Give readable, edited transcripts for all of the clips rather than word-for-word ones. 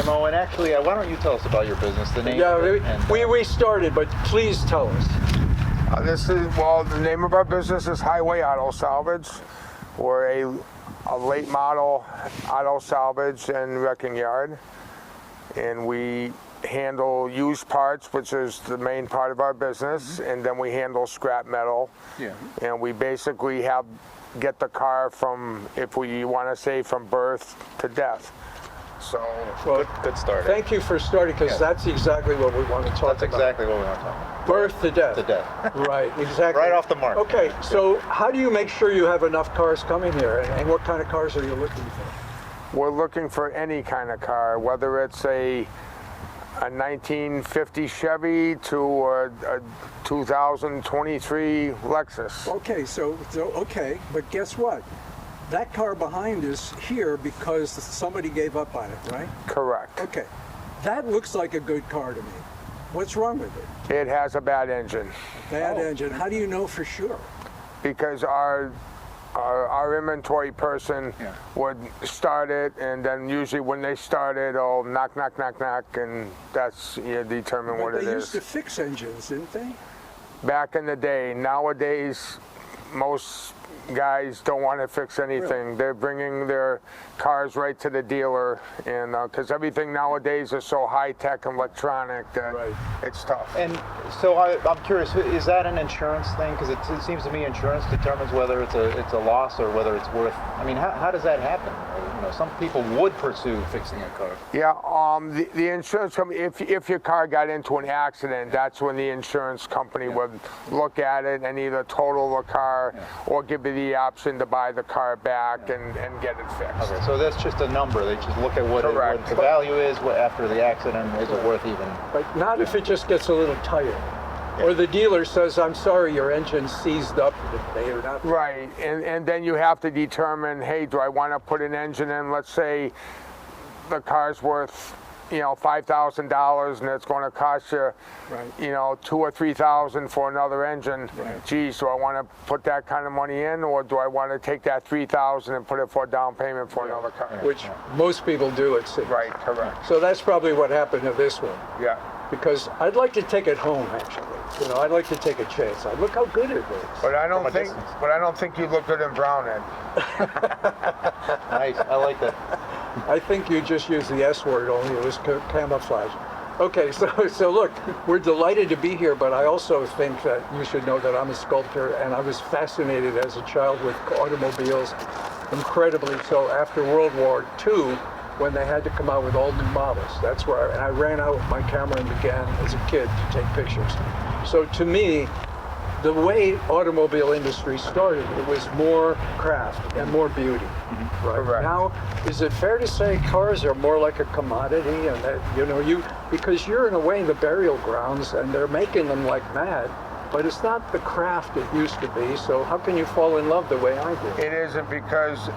Guillermo, and actually, why don't you tell us about your business, the name? Yeah, and, we restarted, but please tell us. The name of our business is Highway Auto Salvage. We're a late model auto salvage and wrecking yard, and we handle used parts, which is the main part of our business, and then we handle scrap metal. Yeah. And we basically get the car from, if we want to say, from birth to death. So, Well, good start. Thank you for starting, because that's exactly what we want to talk about. That's exactly what we want to talk about. Birth to death. To death. Right, exactly. Right off the mark. Okay, so how do you make sure you have enough cars coming here, and what kind of cars are you looking for? we're looking for any kind of car, whether it's a 1950 Chevy to a 2023 Lexus. Okay, but guess what? That car behind is here because somebody gave up on it, right? Correct. Okay, that looks like a good car to me. What's wrong with it? It has a bad engine Bad engine. How do you know for sure? because our inventory person would start it, and then usually when they start it, oh, knock, knock, knock, knock, and that's determine what But it they is. used to fix engines, didn't they? Back in the day. Nowadays, most guys don't want to fix anything. Really? They're bringing their cars right to the dealer, and because everything nowadays is so high tech and electronic that it's tough. And so I'm curious, is that an insurance thing? Because it seems to me insurance determines whether it's a loss or whether it's worth. I mean, how does that happen? Some people would pursue fixing a car. Yeah, the insurance company, if your car got into an accident, that's when the insurance company would look at it and either total the car or give you the option to buy the car back and get it fixed. Okay, so that's just a number. They just look at what the value is after the accident. Is it worth even? But not if it just gets a little tired. Or the dealer says, I'm sorry, your engine's seized up today or not. Right, and then you have to determine, hey, do I want to put an engine in? Let's say the car's worth, $5,000, and it's going to cost you, $2,000 or $3,000 for another engine. Geez, do I want to put that kind of money in, or do I want to take that $3,000 and put it for a down payment for another car? Which most people do, it seems. Right, correct. So that's probably what happened to this one. Yeah. Because I'd like to take it home, actually. I'd like to take a chance. Look how good it looks. But I don't think you look good in brown, Ed. Nice, I like that. I think you just used the S word, only it was camouflage. Okay, so look, we're delighted to be here, but I also think that you should know that I'm a sculptor, and I was fascinated as a child with automobiles, incredibly so after World War II, when they had to come out with all new models. That's where I ran out with my camera and began as a kid to take pictures. So to me, the way automobile industry started, it was more craft and more beauty. Right. Correct. Now, is it fair to say cars are more like a commodity, and that because you're in a way the burial grounds, and they're making them like mad, but it's not the craft it used to be. So how can you fall in love the way I did? It isn't because,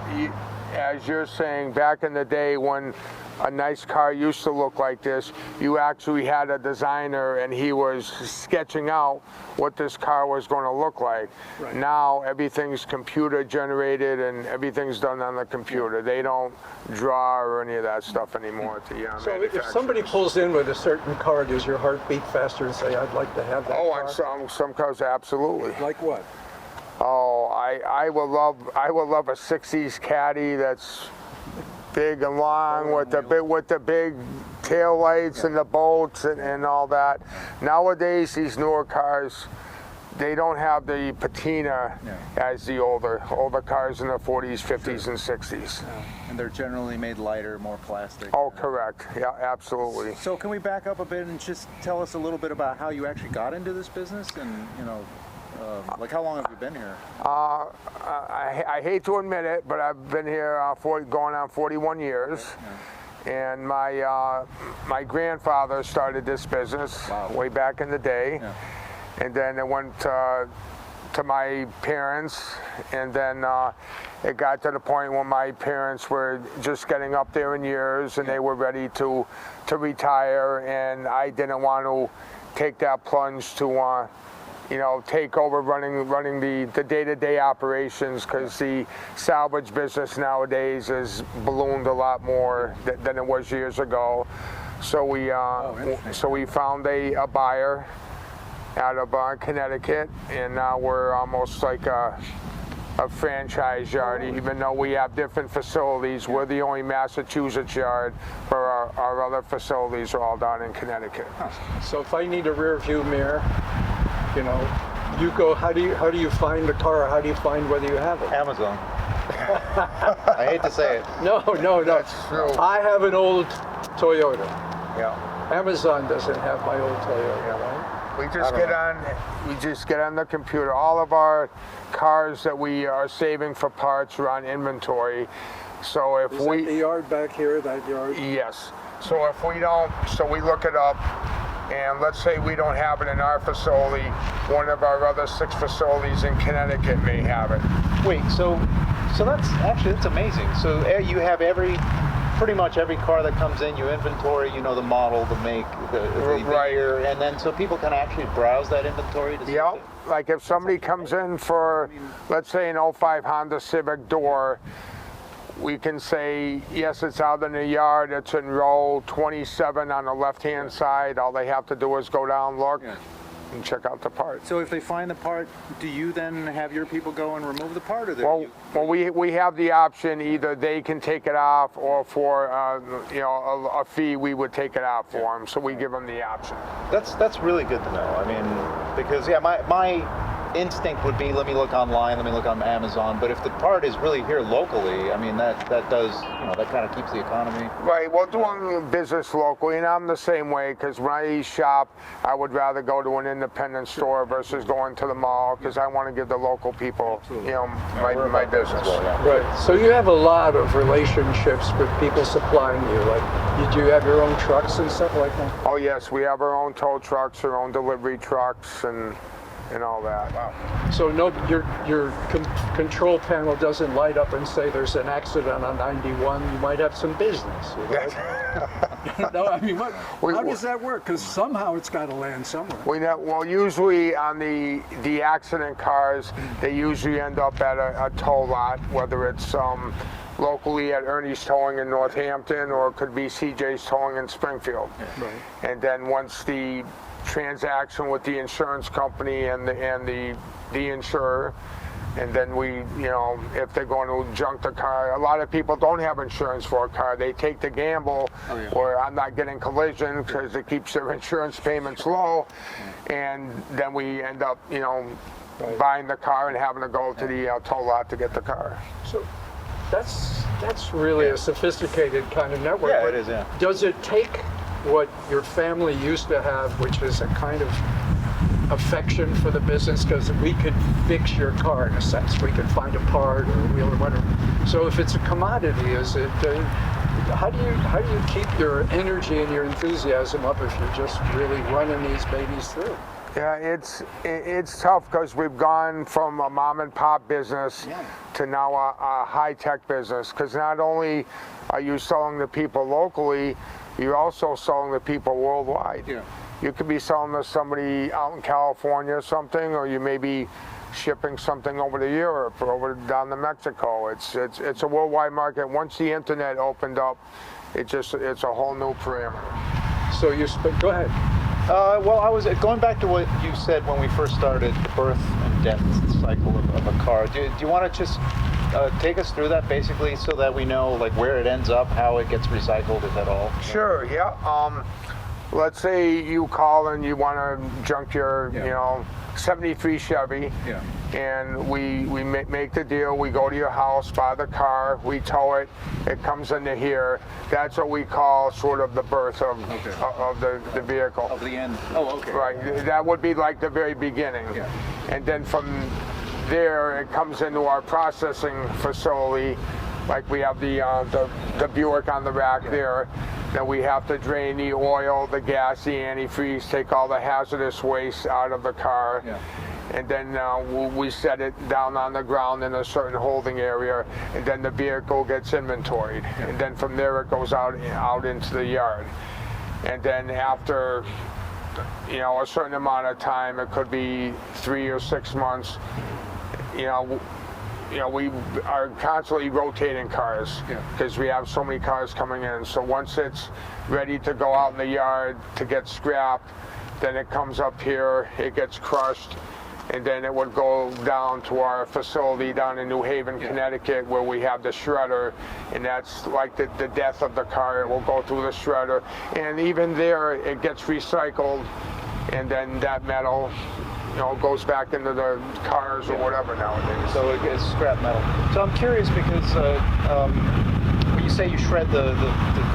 as you're saying, back in the day when a nice car used to look like this, you actually had a designer and he was sketching out what this car was going to look like. Right. Now everything's computer generated and everything's done on the computer. They don't draw or any of that stuff anymore. So if somebody pulls in with a certain car, does your heart beat faster and say, I'd like to have that car? On some cars, absolutely. Like what? Oh, I would love a 60s Caddy that's big and long with the big tail lights and the bolts and all that. Nowadays, these newer cars, they don't have the patina as the older cars in the 40s, 50s, and 60s. And they're generally made lighter, more plastic. Oh, correct. Yeah, absolutely. So can we back up a bit and just tell us a little bit about how you actually got into this business, and like how long have you been here? I hate to admit it, but I've been here going on 41 years. And my grandfather started this business way back in the day. And then it went to my parents, and then it got to the point when my parents were just getting up there in years and they were ready to retire, and I didn't want to take that plunge to take over running the day-to-day operations, because the salvage business nowadays has ballooned a lot more than it was years ago. So we found a buyer out of Connecticut, and now we're almost like a franchise yard. Even though we have different facilities, we're the only Massachusetts yard, where our other facilities are all down in Connecticut. So if I need a rear view mirror, you go, how do you find the car? How do you find whether you have it? Amazon. I hate to say it. No. That's true. I have an old Toyota. Yeah. Amazon doesn't have my old Toyota, right? We just get on the computer. All of our cars that we are saving for parts are on inventory. So if Is that the yard back here, that yard? yes. So if we don't, we look it up, and let's say we don't have it in our facility, one of our other 6 facilities in Connecticut may have it. Wait, so that's amazing. So you have pretty much every car that comes in, you inventory, the model, the make, the Right. year, and then so people can actually browse that inventory to see. Yeah, like if somebody comes in for, let's say, an 05 Honda Civic door, we can say, yes, it's out in the yard, it's in row 27 on the left-hand side. All they have to do is go down, look, and check out the part. So if they find the part, do you then have your people go and remove the part, or Well, we have the option, either they can take it off, or for a fee, we would take it off for them. So we give them the option. That's really good to know. I mean, because my instinct would be, let me look online, let me look on Amazon. But if the part is really here locally, I mean, that does, that kind of keeps the economy. Right, well, doing business locally, and I'm the same way, because when I shop, I would rather go to an independent store versus going to the mall, because I want to give the local people, my business. Well, yeah. Right. So you have a lot of relationships with people supplying you. Like, do you have your own trucks and stuff like that? Oh yes, we have our own tow trucks, our own delivery trucks, and all that. Wow. So your control panel doesn't light up and say there's an accident on 91. You might have some business. No, I mean, how does that work? Because somehow it's got to land somewhere. Well, usually on the accident cars, they usually end up at a tow lot, whether it's locally at Ernie's Towing in Northampton, or it could be CJ's Towing in Springfield. Right. And then once the transaction with the insurance company and the insurer, and then we, if they're going to junk the car, a lot of people don't have insurance for a car. They take the gamble where I'm not getting collision because it keeps their insurance payments low, and then we end up, buying the car and having to go to the tow lot to get the car. So that's really a sophisticated kind of network. Yeah, it is, yeah. Does it take what your family used to have, which is a kind of affection for the business, because we could fix your car in a sense. We could find a part or a wheel or whatever. So if it's a commodity, is it? How do you keep your energy and your enthusiasm up if you're just really running these babies through? Yeah, it's tough, because we've gone from a mom and pop business to now a high-tech business. Because not only are you selling to people locally, you're also selling to people worldwide. Yeah. You could be selling to somebody out in California or something, or you may be shipping something over to Europe or over down to Mexico. It's a worldwide market. Once the internet opened up, it's a whole new parameter. So go ahead. Well, I was going back to what you said when we first started, the birth and death cycle of a car. Do you want to just take us through that basically, so that we know where it ends up, how it gets recycled, if at all? Sure. Yeah. Let's say you call and you want to junk your 73 Chevy, and we make the deal. We go to your house, buy the car, we tow it, it comes into here. That's what we call sort of the birth of the vehicle. Of the end. Oh, okay. Right. That would be like the very beginning. Yeah. And then from there, it comes into our processing facility. Like we have the Buick on the rack there. Then we have to drain the oil, the gas, the antifreeze, take all the hazardous waste out of the car. Yeah. And then we set it down on the ground in a certain holding area, and then the vehicle gets inventoried. Yeah. And then from there it goes out into the yard. And then after you know, a certain amount of time. It could be 3 or 6 months. You know, we are constantly rotating cars because we have so many cars coming in. So once it's ready to go out in the yard to get scrapped, then it comes up here, it gets crushed, and then it would go down to our facility down in New Haven, Connecticut, where we have the shredder, and that's like the death of the car. It will go through the shredder, and even there it gets recycled, and then that metal, you know, goes back into the cars or whatever nowadays. So it's scrap metal. So I'm curious because when you say you shred the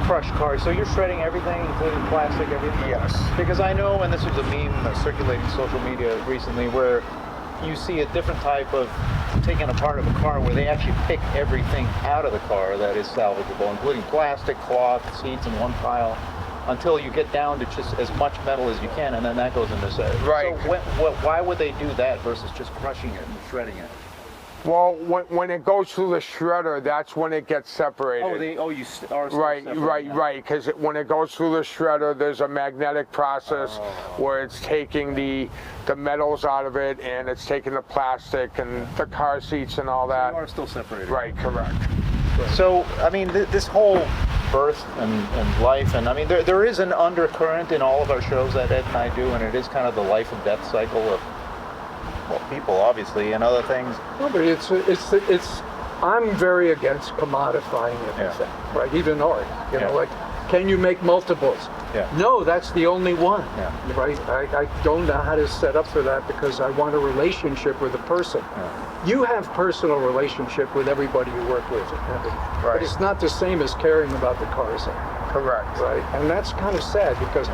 crushed cars, so you're shredding everything, including plastic, everything? Yes. Because I know, and this was a meme circulating social media recently, where you see a different type of taking apart of a car where they actually pick everything out of the car that is salvageable, including plastic, cloth, seats in one pile, until you get down to just as much metal as you can, and then that goes into set. Right. So why would they do that versus just crushing it and shredding it? Well, when it goes through the shredder, that's when it gets separated. You are still Right, separating that. right. Because when it goes through the shredder, there's a magnetic process where it's taking the metals out of it, and it's taking the plastic and the car seats and all that. You are still separated. Right, correct. So, I mean, this whole birth and life, and I mean, there is an undercurrent in all of our shows that Ed and I do, and it is kind of the life and death cycle of, well, people, obviously, and other things. No, but it's. I'm very against commodifying everything, right? Even art, you know, like, can you make multiples? Yeah. No, that's the only one, Yeah. right? I don't know how to set up for that because I want a relationship with a person. You have personal relationship with everybody you work with, but it's not the same as caring about the cars, Correct. right? And that's kind of sad because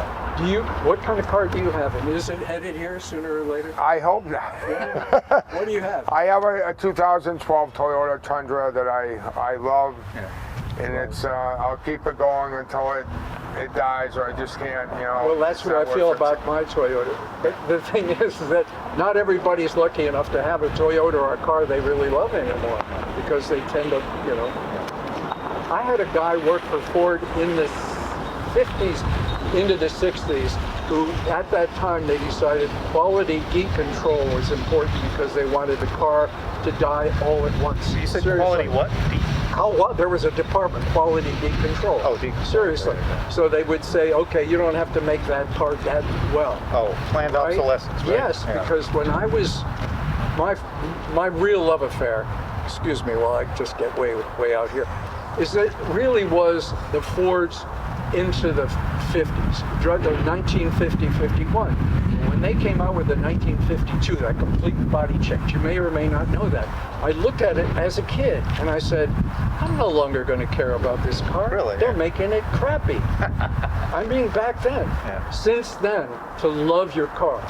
what kind of car do you have? And Is it headed here sooner or later? I hope not. What do you have? I have a 2012 Toyota Tundra that I love, and it's I'll keep it going until it dies, or I just can't, you know. Well, that's what I feel about my Toyota. But the thing is that not everybody's lucky enough to have a Toyota or a car they really love anymore because they tend to, you know. I had a guy work for Ford in the 50s into the 60s who, at that time, they decided quality heat control was important because they wanted the car to die all at once. You said Seriously. quality what? What? There was a department, quality heat control. Oh, heat control. Seriously. Right. So they would say, okay, you don't have to make that part that well. Oh, planned Right? obsolescence, right? Yes, Yeah. because when I was, my real love affair, excuse me while I just get way out here, is that it really was the Fords into the 50s, the 1950-51. When they came out with the 1952, that complete body change, you may or may not know that. I looked at it as a kid and I said, I'm no longer going to care about this car. Really? They're making it crappy. I mean, back then. Yeah. Since then, to love your car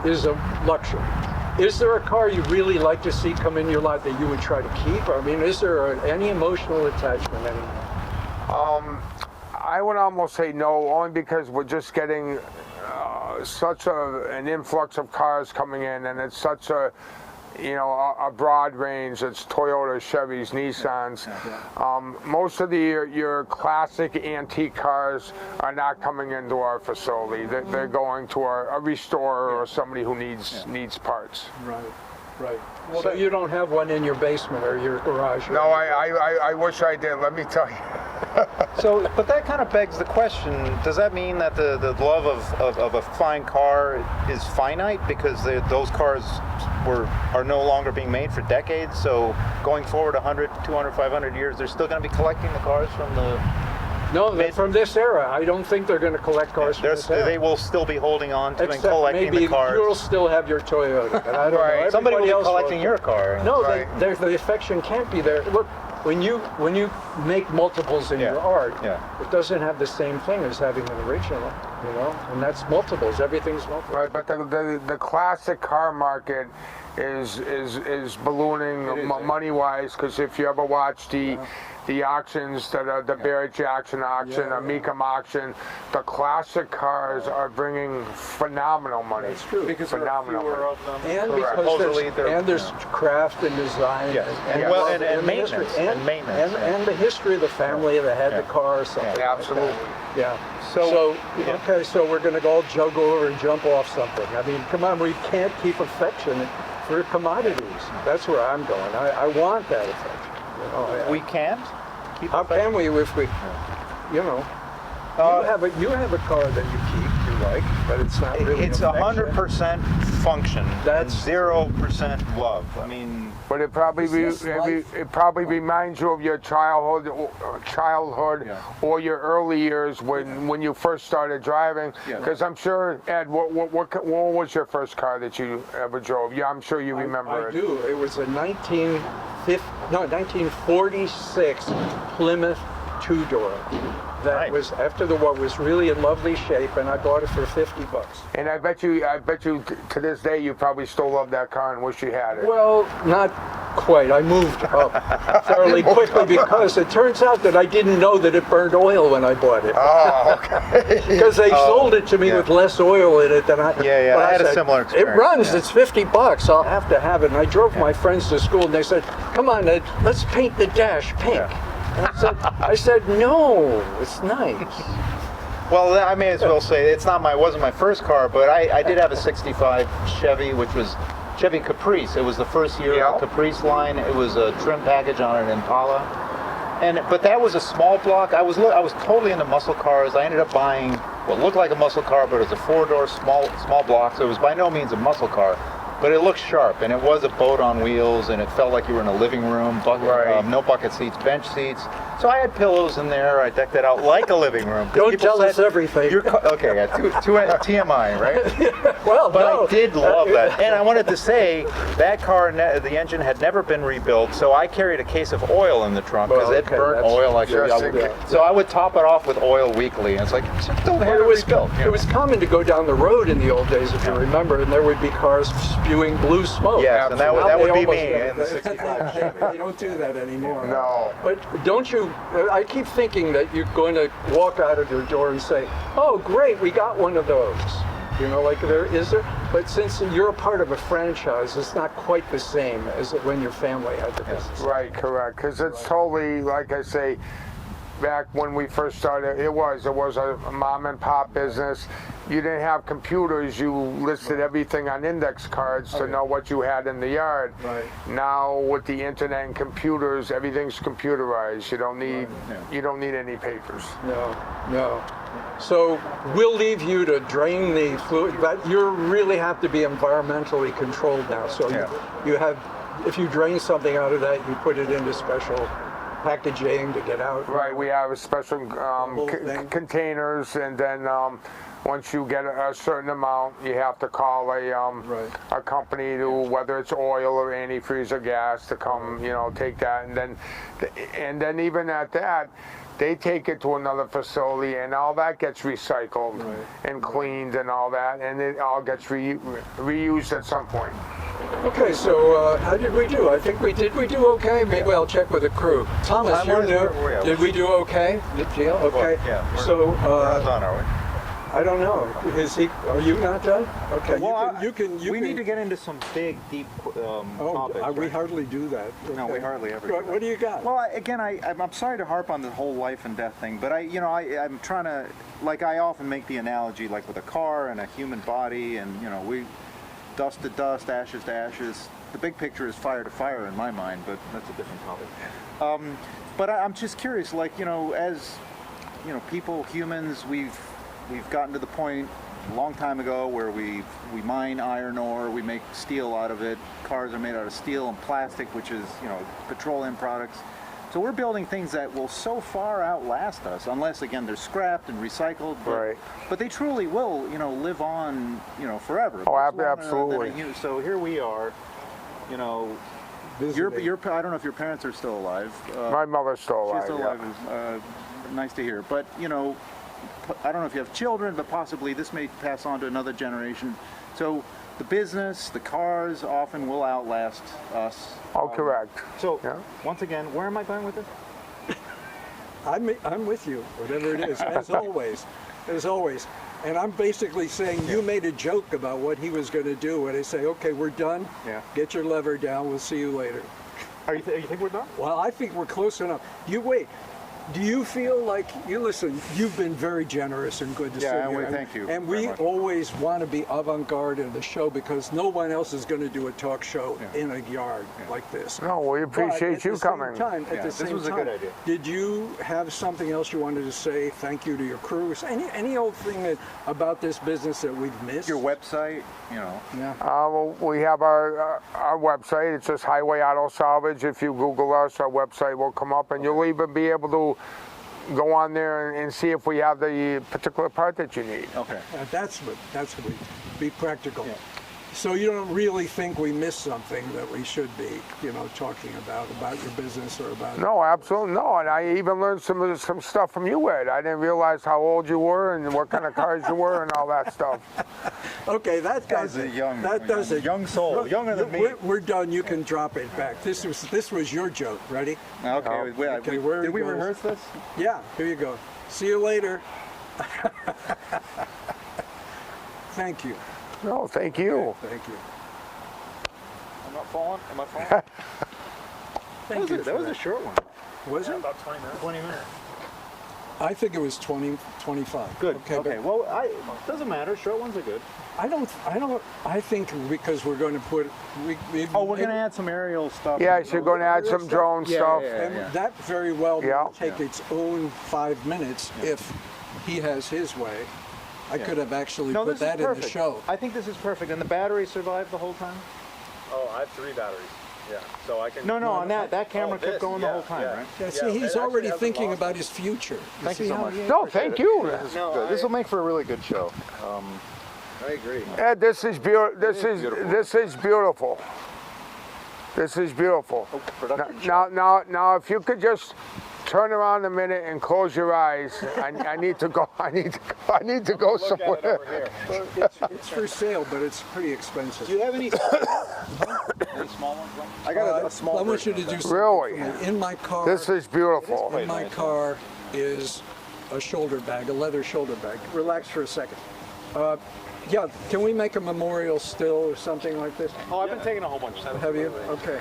is a luxury. Is there a car you really like to see come in your lot that you would try to keep? I mean, is there any emotional attachment anymore? I would almost say no, only because we're just getting such an influx of cars coming in, and it's such a broad range. It's Toyota, Chevys, Nissans. Most of your classic antique cars are not coming into our facility. They're going to a restorer or somebody who needs parts. Right. So you don't have one in your basement or your garage? No, I wish I did, let me tell you. So, but that kind of begs the question, does that mean that the love of a fine car is finite because those cars are no longer being made for decades? So going forward 100, 200, 500 years, they're still going to be collecting the cars from the... No, from this era. I don't think they're going to collect cars from this era. They will still be holding on to and Except collecting maybe the cars. you'll still have your Toyota, but I don't know. Somebody will Everybody be else collecting your car. No, Right. the affection can't be there. Look, when you make multiples in your art, it doesn't have the same thing as having an original, you know, and that's multiples. Everything's multiples. Right, but the classic car market is ballooning money-wise, because if you ever watch the auctions that are the Barrett Jackson auction, a Mecum auction, the classic cars are bringing phenomenal money. That's true. Because there are fewer of them. And Correct. because there's craft and design, and maintenance, and the history of the family that had the car. Or something Absolutely. Like that. Yeah. So- Okay, so we're going to all jug over and jump off something. I mean, come on, we can't keep affection for commodities. That's where I'm going. I want that affection. You know, We can't keep how can we if we, you know, you have a car that you keep, you like, but it's not really It's affection. 100% function. That's- 0% love. I mean, But it probably Is this life? it probably reminds you of your childhood or your early years when you first started driving. Yeah. Because I'm sure, Ed, what was your first car that you ever drove? Yeah, I'm sure you remember I it. do. It was a 1946 Plymouth two-door. That Nice. was after the war. Was really in lovely shape, and I bought it for $50. And I bet you to this day you probably still love that car and wish you had it. Well, not quite. I moved up fairly quickly because it turns out that I didn't know that it burned oil when I bought it. oh, okay. Because they sold it to me yeah. with less oil in it than I. Yeah, but I had a said, similar It experience, runs. yeah. It's $50. I'll have to have it. And I drove my friends to school, and they said, "Come on, Ed, let's paint the dash pink." Yeah. And I said, "No, it's nice." Well, I may as well say it wasn't my first car, but I did have a '65 Chevy, which was Chevy Caprice. It was the first year Yeah. of the Caprice line. It was a trim package on an Impala, but that was a small block. I was totally into muscle cars. I ended up buying what looked like a muscle car, but it was a four-door small block. So it was by no means a muscle car. But it looked sharp, and it was a boat on wheels, and it felt like you were in a living room. Right. No bucket seats, bench seats. So I had pillows in there. I decked it out like a living room. Don't People tell said, us everything. Okay, yeah, two TMI, right? Well, But no. I did love that. And I wanted to say, that car, the engine had never been rebuilt, so I carried a case of oil in the trunk, because Well, it okay, burnt that's oil like interesting. So I would top it off with oil weekly, and it's like, just don't have it rebuilt. you It know? was common to go down the road in the old days, if you remember, and there would be cars spewing blue smoke. Yes, and that Now would they be me almost- in the 65 Chevy. They don't do that anymore. No. But don't you, I keep thinking that you're going to walk out of your door and say, "Oh, great, we got one of those." You know, like is there? But since you're a part of a franchise, it's not quite the same as when your family had the business. Right, correct. Because it's totally, like I say, back when we first started, it was a mom and pop business. You didn't have computers. You listed everything on index cards to know what you had in the yard. Right. Now with the internet and computers, everything's computerized. You don't need any papers. No. So we'll leave you to drain the fluid, but you really have to be environmentally controlled now. So you have, if you drain something out of that, you put it into special packaging to get out. Right, we have a special whole thing. containers, and then once you get a certain amount, you have to call a company to, whether it's oil or antifreeze or gas, to come, take that, and then even at that, they take it to another facility, and all that gets recycled and cleaned and all that, and it all gets reused at some point. Okay, so how did we do? I think we do okay. Maybe I'll check with the crew. Thomas, you're new. Did we do okay? Jill? Okay. So We're not done, are we? I don't know. Are you not done? Okay. You can. we need to get into some big, deep topics. We right? hardly do that. No, we Okay. hardly ever do What do you got? Well, I'm sorry to harp on the whole life and death thing, but I'm trying to, like, I often make the analogy, like with a car and a human body, and we dust to dust, ashes to ashes. The big picture is fire to fire in my mind, but that's a different topic. But I'm just curious, like, as people, humans, we've gotten to the point a long time ago where we mine iron ore, we make steel out of it. Cars are made out of steel and plastic, which is petroleum products. So we're building things that will so far outlast us, unless again they're scrapped and recycled. Right. But they truly will, live on, forever. Oh, Much longer than absolutely. so here we are, Visiting. your I don't know if your parents are still alive. My mother's still alive. She's still yeah. alive. Nice to hear. But I don't know if you have children, but possibly this may pass on to another generation. So the business, the cars often will outlast us. Oh, correct. So Yeah. once again, where am I going with this? I'm with you, whatever it is, as always. And I'm basically saying you made a joke about what he was going to do when I say, okay, we're done. Yeah. Get your lever down. We'll see you later. You think we're done? Well, I think we're close enough. You wait. Do you feel like you've been very generous and good to Yeah, sit and here. we thank you And very we much. always want to be avant-garde in the show because no one else is going to do a talk show in a yard like this. No, we appreciate you coming. Yeah, this was a good idea. Did you have something else you wanted to say? Thank you to your crew. Any old thing about this business that we've missed? Your website, you know. Yeah. Well, we have our website. It's just Highway Auto Salvage. If you Google us, our website will come up, and you'll even be able to go on there and see if we have the particular part that you need. Okay. That's what we be practical. Yeah. So you don't really think we missed something that we should be, talking about your business or about? No, absolutely no. And I even learned some stuff from you, Ed. I didn't realize how old you were and what kind of cars you were and all that stuff. Okay, that does Guy's a it. young, That does it. young soul, younger than me. We're done. You can drop it back. This was your joke. Ready? Okay. Okay, where did we it goes. rehearse this? Yeah. Here you go. See you later. Thank you. No, thank you. Thank you. I'm not falling. Am I falling? Thank you. That was a short one. Was it? About 20 minutes. 20 minutes. I think it was 20, 25. Good. Okay. Okay. But Well, doesn't matter. Short ones are good. I think because we're going to put. Oh, we're gonna add some aerial stuff. Yes, you're going to add some drone Yeah, stuff. yeah, And that very well Yeah. will take its own 5 minutes if he has his way. I could have actually No, put this is that in perfect. the show. I think this is perfect. And the battery survived the whole time? Oh, I have 3 batteries. Yeah, so I can. No, on that camera kept this, going the yeah, whole time, yeah. right? Yeah, Yeah, see, he's it actually already hasn't thinking lost about his future. Thank you so much. No, thank you. No, This will make for a really good show. I agree. Ed, this is beautiful. This is beautiful. this is beautiful. This is beautiful. Production Now, if you could just turn around a minute and close your eyes. I need to go. I need to go Look at it somewhere. over here. It's for sale, but it's pretty expensive. Do you have any small ones? I got a small I want you to do something Really? for me. In my car, This is beautiful. in my car is a shoulder bag, a leather shoulder bag. Relax for a second. Yeah, can we make a memorial still or something like this? Oh, I've been taking a whole bunch. Have you? Okay.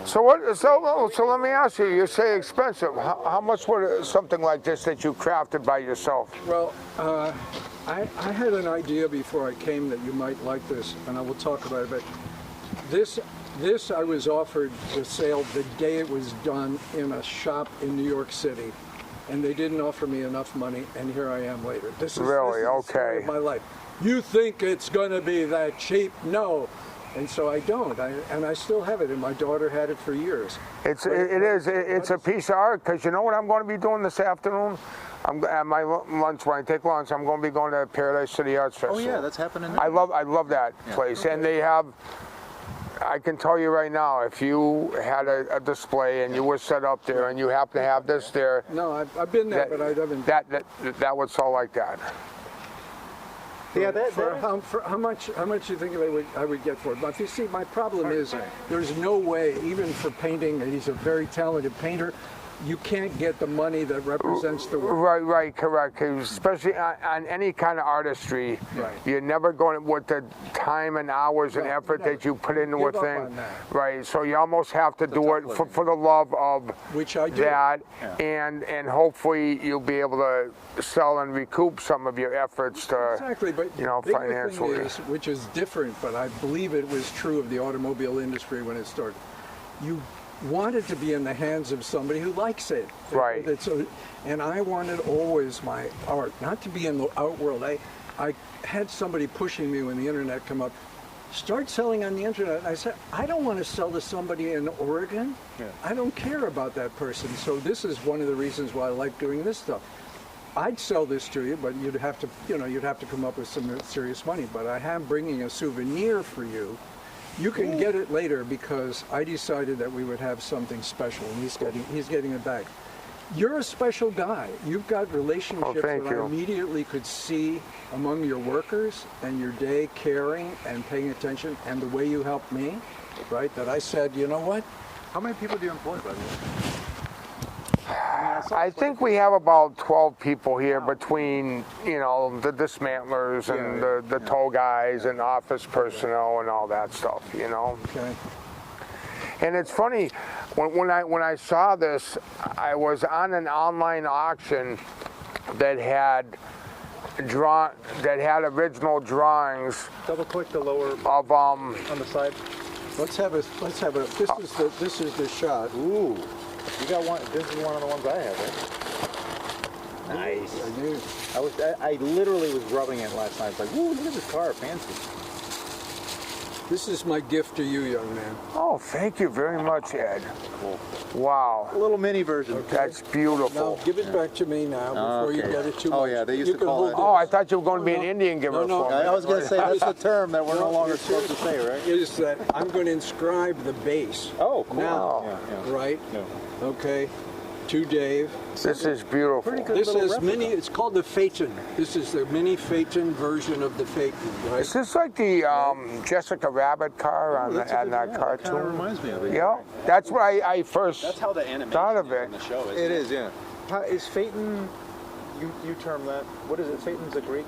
So what? So let me ask you. You say expensive. How much would something like this that you crafted by yourself? Well, I had an idea before I came that you might like this, and I will talk about it. But this I was offered for sale the day it was done in a shop in New York City, and they didn't offer me enough money, and here I am later. This is Really? the story of Okay. my life. You think it's going to be that cheap? No. And so I don't, and I still have it, and my daughter had it for years. It's a piece of art because you know what I'm going to be doing this afternoon. I'm at my lunch when I take lunch. I'm going to be going to Paradise City Arts Festival. Oh yeah, that's happening. I love that place, and they have. I can tell you right now, if you had a display and you were set up there and you happen to have this there, No, I've been there, but I haven't. that would sell like that. Yeah, For how much do you think I would get for it? But you see, my problem is there's no way, even for painting, and he's a very talented painter, you can't get the money that represents the work. Right, correct. 'Cause especially on any kind of artistry, Right. you're never going with the time and hours and No, effort never. that you put into a Give up thing. on that. Right, so you almost have to do it for the love of Which I do. that, and hopefully you'll be able to sell and recoup some of your efforts to, Exactly, but you know, bigger financially. thing is, which is different, but I believe it was true of the automobile industry when it started. You want it to be in the hands of somebody who likes it. Right. And I wanted always my art, not to be in the art world. I had somebody pushing me when the internet came up, start selling on the internet. And I said, I don't want to sell to somebody in Oregon. Yeah. I don't care about that person. So this is one of the reasons why I like doing this stuff. I'd sell this to you, but you'd have to come up with some serious money. But I am bringing a souvenir for you. You can get it later because I decided that we would have something special, and he's getting it back. You're a special guy. You've got relationships thank that you. I immediately could see among your workers and your day caring and paying attention, and the way you helped me, right? That I said, you know what? How many people do you employ, by the way? I think we have about 12 people here between, you know, the dismantlers and the tow guys and office personnel and all that stuff, you know. Okay. And it's funny, when I saw this, I was on an online auction that had original drawings Double click the lower of on the side. Let's have a. This is the shot. Ooh, you got one. This is one of the ones I have. Right? Nice. I literally was rubbing it last night. It's like, ooh, look at this car, fancy. This is my gift to you, young man. Oh, thank you very much, Ed. Cool. Wow, A little mini version. that's Now beautiful. give it back to me now before you Okay. get it too much. Oh, yeah, they used You to can call hold it- Oh, I thought you were going to be an No, Indian giver no, for me. I was going to say, that's the term that we're no longer you're supposed to say, right? Is that I'm going to inscribe the base. Oh, cool. Now, Yeah, yeah. right? Yeah. Okay. To Dave. This is beautiful. Pretty good. This little is replica. mini. It's called the Phaeton. This is the mini Phaeton version of the Phaeton, right? Is this like the Jessica Rabbit car on, That's a on good- that yeah, cartoon? Kind of reminds me of it. Yeah, that's what I first That's how the animation thought of is it. on the show is. It is, yeah. Is Phaeton? You term that? What is it? Phaeton's a Greek.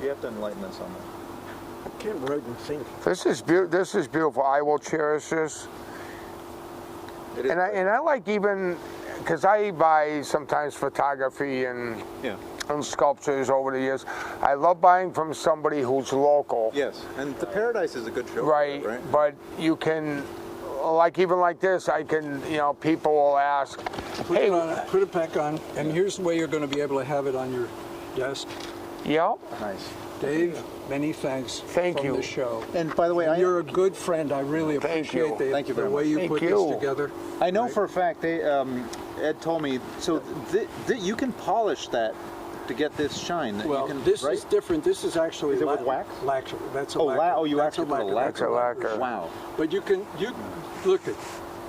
You have to enlighten us on that. I can't write and think. This is beautiful. I will cherish this. It is. And I like even, because I buy sometimes photography and Yeah. sculptures over the years. I love buying from somebody who's local. Yes, and the Paradise is a good show. for Right, that, right? but you can, like even like this, I can, people will ask, Put hey, it on, put it back on, and here's the way you're going to be able to have it on your desk. yeah, Nice. Dave, many thanks Thank from you. the show. And by the way, You're a good friend. I really Thank you. appreciate Thank you the very way much. you Thank put you. this together. I know for a fact they Ed told me so you can polish that to get this shine. Well, you can, this right? is different. This is actually Is it with wax? Lacquer. That's a Oh, lacquer. oh, you That's actually put a lacquer. That's a lacquer. Wow. But you look at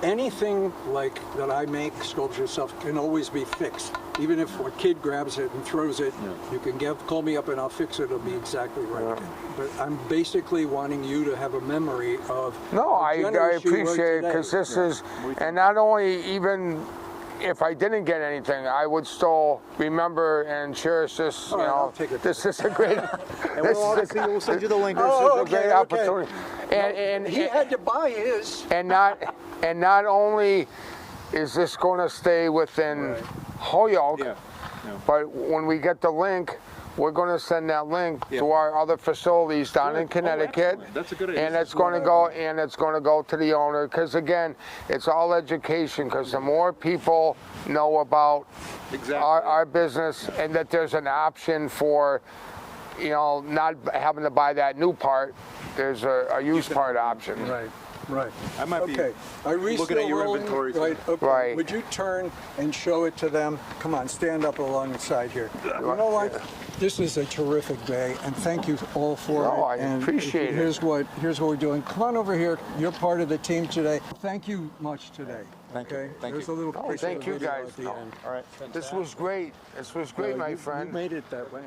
anything like that I make sculpture stuff can always be fixed. Even if a kid grabs it and throws it, you can call me up and I'll fix it. It'll be exactly right again. But I'm basically wanting you to have a memory of. no, how I generous you were appreciate it today. because this is, and not only even if I didn't get anything, I would still remember and cherish this. All right, I'll take it. This is a great. And we'll send you the link. This Oh, is a great okay. opportunity. And He had to buy his. and not only is this going to stay within Holyoke, Yeah. but when we get the link, we're going to send that link to our other facilities down in Good. Oh, Connecticut. excellent. That's a good idea. And This it's is going to what go to the owner because again, it's all education. Because the more people know about Exactly. our business and that there's an option for, not having to buy that new part, there's a used part option. Right. Right. I might be Okay. Are we looking at still your rolling? inventory. Right. Okay. Right. Would you turn and show it to them? Come on, stand up along the side here. You know what? This is a terrific day, and thank you all for No, it. I And appreciate it. Here's what we're doing. Come on over here. You're part of the team today. Thank you much today. Thank you. Okay. Thank There's you. a little Oh, picture thank you video guys. at the No. end. All right. This was great. This was great, my You friend. made it that way.